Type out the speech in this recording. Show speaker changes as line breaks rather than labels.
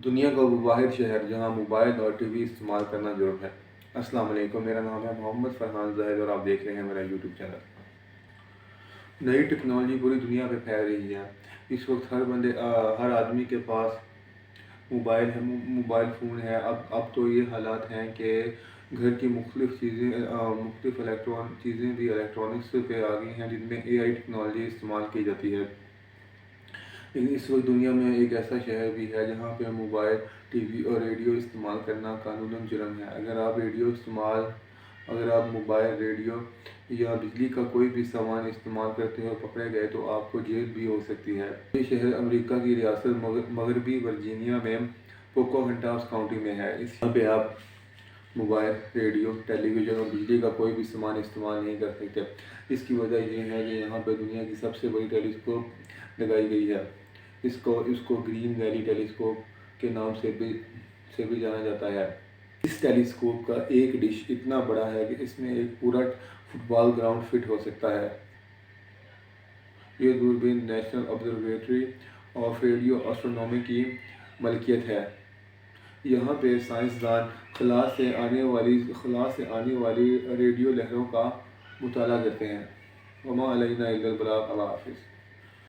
دنیا کا وہ واحد شہر جہاں موبائل اور ٹی وی استعمال کرنا جرم ہے۔ السلام علیکم، میرا نام ہے محمد فرحان زاہد اور آپ دیکھ رہے ہیں میرا یوٹیوب چینل۔ نئی ٹیکنالوجی پوری دنیا پہ پھیل رہی ہے۔ اس وقت ہر آدمی کے پاس موبائل فون ہے۔ اب تو یہ حالات ہیں کہ گھر کی مختلف چیزیں بھی الیکٹرانکس پہ آ گئی ہیں جن میں AI ٹیکنالوجی استعمال کی جاتی ہے۔ لیکن اس وقت دنیا میں ایک ایسا شہر بھی ہے جہاں پہ موبائل، ٹی وی اور ریڈیو استعمال کرنا قانوناً جرم ہے۔ اگر آپ موبائل، ریڈیو یا بجلی کا کوئی بھی سامان استعمال کرتے ہوئے پکڑے گئے تو آپ کو جیل بھی ہو سکتی ہے۔ یہ شہر امریکہ کی ریاست مغربی ورجینیا میں پوکوہنٹاس کاؤنٹی میں ہے۔ یہاں پہ آپ موبائل، ریڈیو، ٹیلی ویژن اور بجلی کا کوئی بھی سامان استعمال نہیں کر سکتے۔ اس کی وجہ یہ ہے کہ یہاں پہ دنیا کی سب سے بڑی ٹیلیسکوپ لگائی گئی ہے۔ اس کو گرین ویلی ٹیلیسکوپ کے نام سے بھی جانا جاتا ہے۔ اس ٹیلیسکوپ کا ایک ڈش اتنا بڑا ہے کہ اس میں ایک پورا فٹ بال گراؤنڈ فٹ ہو سکتا ہے۔ یہ دوربین نیشنل آبزرویٹری آف ریڈیو اسٹرونامی کی ملکیت ہے۔ یہاں پہ سائنسدان خلا سے آنے والی ریڈیو لہروں کا مطالعہ کرتے ہیں۔ وما علینا الا البلاغ۔ اللہ حافظ۔